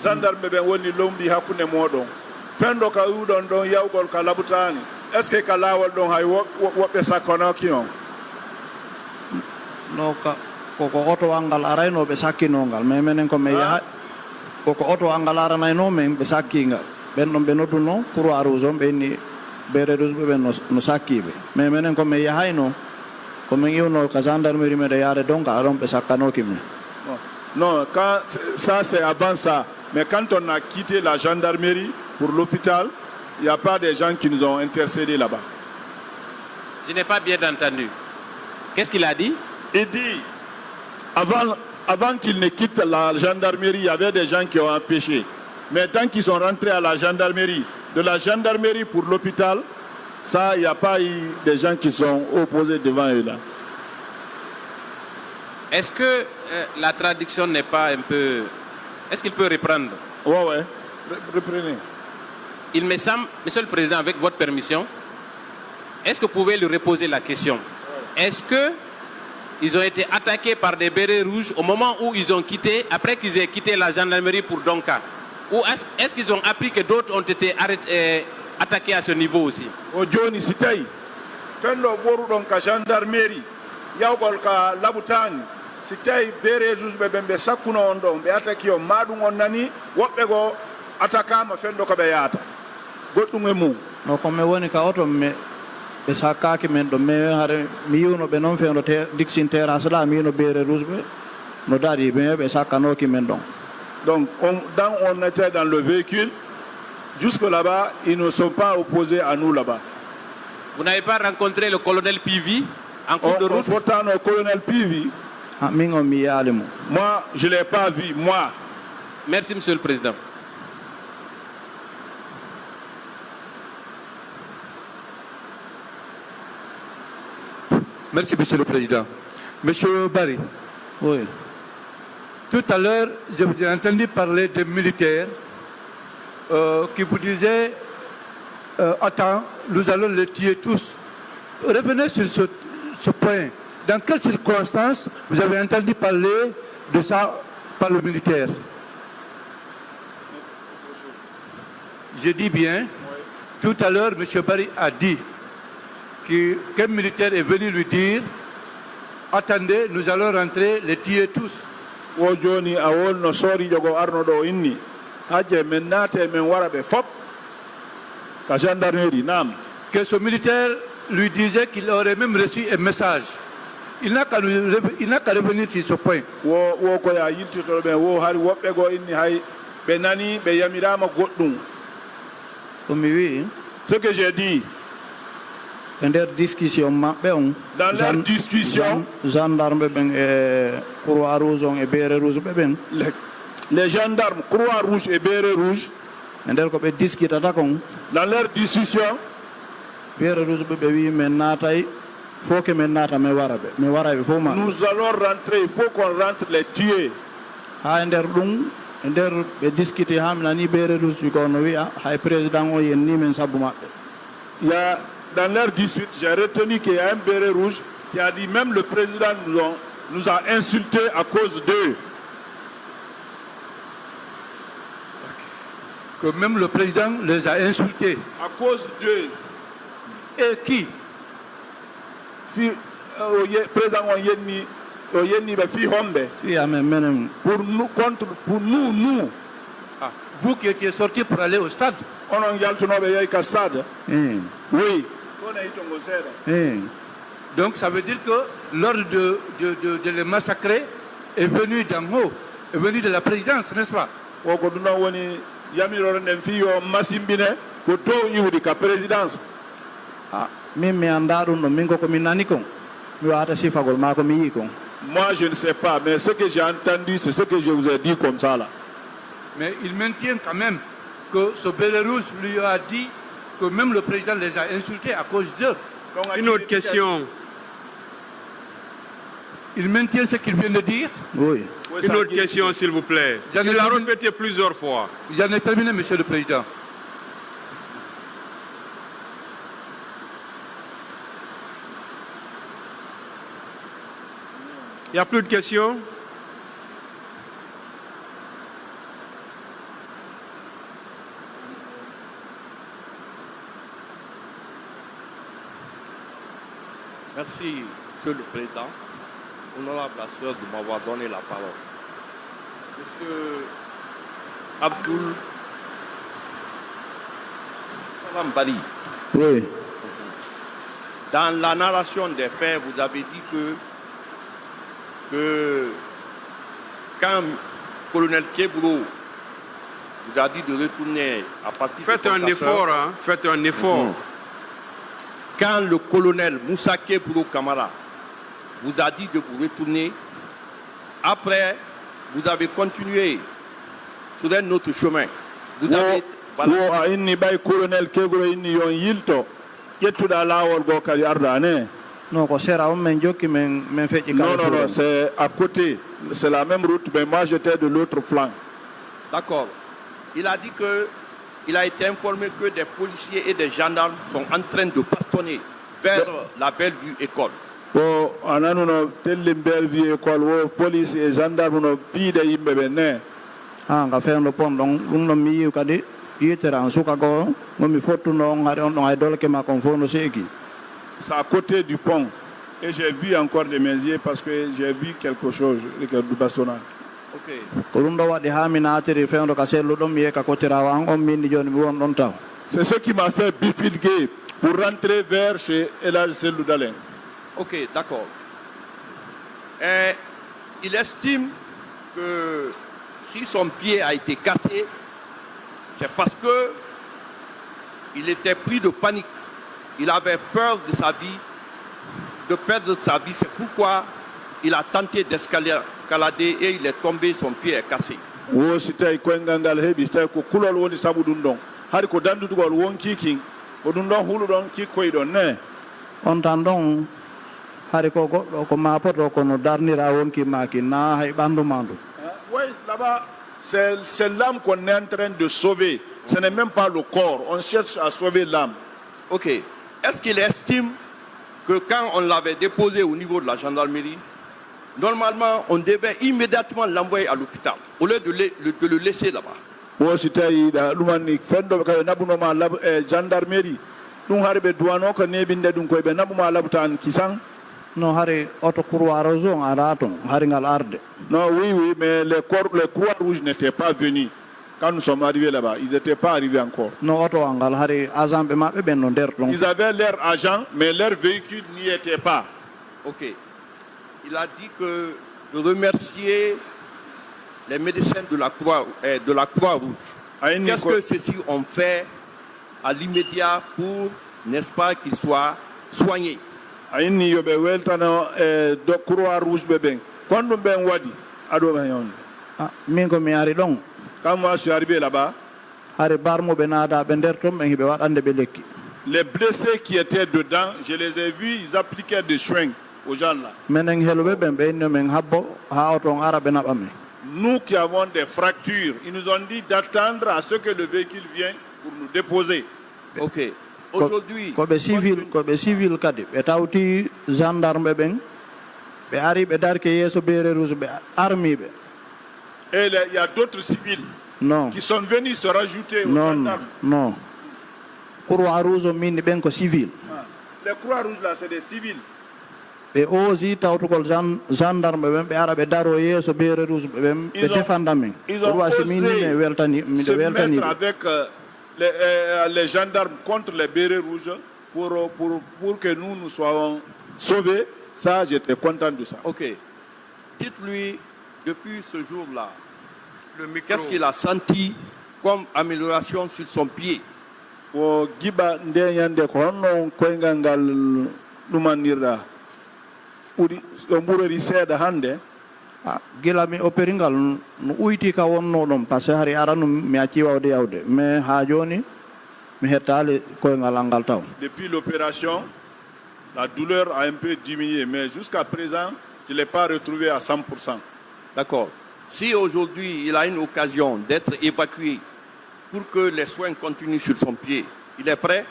Gendarme ben woni lombi hakkunde moɗon fendo ka uɗon ɗon yawgol ka labutani est ce que ka lawol ɗon hay woɓɓe sakkanaki on no ka koko oto wangal arayno ɓe sakkinongal mais minen komin yaha koko oto wangal aranayno men ɓe sakkingal ɓen ɗon ɓe nodduno Croix Rouge on ɓe inni bere rouge ɓe ɓen no sakkiɓe mais minen komin yahayno komin iwno ka gendarmerie meɗe yaade donc aɗon ɓe sakkanoki men. Non, quand, ça c'est avant ça. Mais quand on a quitté la gendarmerie pour l'hôpital, il n'y a pas de gens qui nous ont intercédés là-bas. Je n'ai pas bien entendu. Qu'est-ce qu'il a dit? Il dit, avant qu'ils ne quittent la gendarmerie, il y avait des gens qui ont empêché. Mais tant qu'ils sont rentrés à la gendarmerie, de la gendarmerie pour l'hôpital, ça, il n'y a pas eu des gens qui sont opposés devant eux là. Est-ce que la traduction n'est pas un peu... Est-ce qu'il peut reprendre? Ouais. Reprenez. Il me semble, Monsieur le Président, avec votre permission, est-ce que vous pouvez lui reposer la question? Est-ce qu'ils ont été attaqués par des bérets rouges au moment où ils ont quitté, après qu'ils aient quitté la gendarmerie pour Donka? Ou est-ce qu'ils ont appris que d'autres ont été attaqués à ce niveau aussi? O Johnny Sitei, fendo boru Donka gendarmerie, yawgol ka labutani. Si tawi bere rouge ɓe sakkuno on ɗon ɓe attaque o maɗum on nani woɓɓe go attaquama fenɗo ko ɓe yahata goɗɗum e mum no komi woni ka oto ɓe sakkaki men ɗo mais haare mi yiwno ɓe noon fewno dixin terrasse la mi yino bere rouge ɓe no daari mais ɓe sakkanoki men ɗon. Donc on était dans le véhicule jusque là-bas ils ne sont pas opposés à nous là-bas. Vous n'avez pas rencontré le colonel Pivi en cours de route? Pourtant le colonel Pivi. Moi, je ne l'ai pas vu, moi. Merci, Monsieur le Président. Merci, Monsieur le Président. Monsieur Barry. Oui. Tout à l'heure, je vous ai entendu parler des militaires qui vous disaient attends, nous allons les tuer tous. Revenez sur ce point. Dans quelles circonstances vous avez entendu parler de ça par le militaire? Je dis bien, tout à l'heure, M. Barry a dit qu'un militaire est venu lui dire attendez, nous allons rentrer, les tuer tous. Que ce militaire lui disait qu'il aurait même reçu un message. Il n'a qu'à revenir sur ce point. Ce que j'ai dit, dans leur discussion, les gendarmes Croix-Rouge et Béret Rouge, dans leur discussion, nous allons rentrer, il faut qu'on rentre les tuer. Dans leur dispute, j'ai retenu qu'il y a un béret rouge qui a dit même le président nous a insultés à cause d'eux. Que même le président les a insultés. À cause d'eux. Et qui? Président pour nous. Ah, vous qui étiez sortis pour aller au stade. Oui. Donc ça veut dire que l'ordre de les massacrer est venu d'en haut, est venu de la présidence, n'est-ce pas? Moi je ne sais pas, mais ce que j'ai entendu, c'est ce que je vous ai dit comme ça là. Mais il maintient quand même que ce Bélarus lui a dit que même le président les a insultés à cause d'eux. Une autre question. Il maintient ce qu'il vient de dire? Oui. Une autre question, s'il vous plaît. Il l'a répété plusieurs fois. J'en ai terminé, Monsieur le Président. Il n'y a plus de questions? Merci, Monsieur le Président. Honorable la sœur de m'avoir donné la parole. Monsieur Abdoul Salam Bari. Oui. Dans la narration des faits, vous avez dit que quand le colonel Kebro vous a dit de retourner à partir Faites un effort, hein? Faites un effort. Quand le colonel Moussa Kebro Kamara vous a dit de vous retourner, après, vous avez continué sur un autre chemin. Vous avez... colonel Kebro Non, non, c'est à côté. C'est la même route, mais moi j'étais de l'autre flanc. D'accord. Il a dit qu'il a été informé que des policiers et des gendarmes sont en train de bastonner vers la Bellevue école. Bon, on a une Bellevue école, police et gendarmes ont pris des immeubles. Ah, on a fait un pont, donc on a mis au cadet. Il était en Soukago, on a fait un idole qui m'a confondu aussi. C'est à côté du pont. Et j'ai vu encore des messieurs parce que j'ai vu quelque chose du bastonnage. Ok. C'est ce qui m'a fait bifurquer pour rentrer vers chez Elal Seloudalen. Ok, d'accord. Il estime que si son pied a été cassé, c'est parce que il était pris de panique. Il avait peur de sa vie, de perdre sa vie. C'est pourquoi il a tenté d'escalader et il est tombé, son pied est cassé. Là-bas, c'est l'âme qu'on est en train de sauver. Ce n'est même pas le corps. On cherche à sauver l'âme. Ok. Est-ce qu'il estime que quand on l'avait déposé au niveau de la gendarmerie, normalement, on devait immédiatement l'envoyer à l'hôpital, au lieu de le laisser là-bas? Non, Harry, auto Kourouarazon, Araton, Haringal Arde. Non, oui, mais les Croix-Rouges n'étaient pas venus. Quand nous sommes arrivés là-bas, ils n'étaient pas arrivés encore. Non, auto Angal, Harry, Azam, ils avaient leur agent, mais leur véhicule n'y était pas. Ok. Il a dit que de remercier les médecins de la Croix-Rouge. Qu'est-ce que ceux-ci ont fait à l'immédiat pour, n'est-ce pas, qu'ils soient soignés? Quand moi je suis arrivé là-bas, les blessés qui étaient dedans, je les ai vus, ils appliquaient des soins aux gens là. Nous qui avons des fractures, ils nous ont dit d'attendre à ce que le véhicule vienne pour nous déposer. Ok. Aujourd'hui, civil kadi be tawti gendarme ben be ari be darke yeso bere rouge be army be. Et il y a d'autres civils qui sont venus se rajouter aux gendarmes. Non. Croix-Rouge mini ben ko civil. Les Croix-Rouges là c'est des civils. Be ozi tawtugol gendarme ben be ara be daro yeso bere rouge ben be defendamen. Ils ont osé se mettre avec les gendarmes contre les bérets rouges pour que nous soyons sauvés. Ça, j'étais content de ça. Ok. Dites-lui, depuis ce jour-là, qu'est-ce qu'il a senti comme amélioration sur son pied? Gila mi operingal no uyti ka wonno dum parce que hari aranu mi acci wawde yawde mais ha joni mi hettali koy ngalangal taw. Depuis l'opération, la douleur a un peu diminué, mais jusqu'à présent, je ne l'ai pas retrouvé à 100%. D'accord. Si aujourd'hui il a une occasion d'être évacué pour que les soins continuent sur son pied, il est prêt?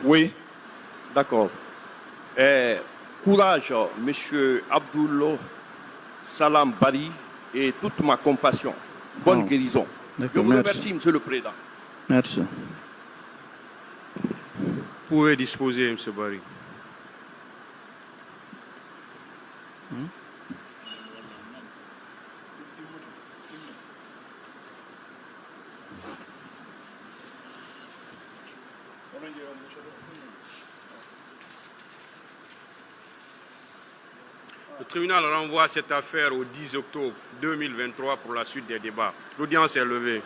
Oui. D'accord. Courage, monsieur Abdoul Salam Bari, et toute ma compassion. Bonne guérison. Je vous remercie, monsieur le président. Merci. Vous pouvez disposer, M. Barry. Le tribunal renvoie cette affaire au 10 octobre 2023 pour la suite des débats. L'audience est levée.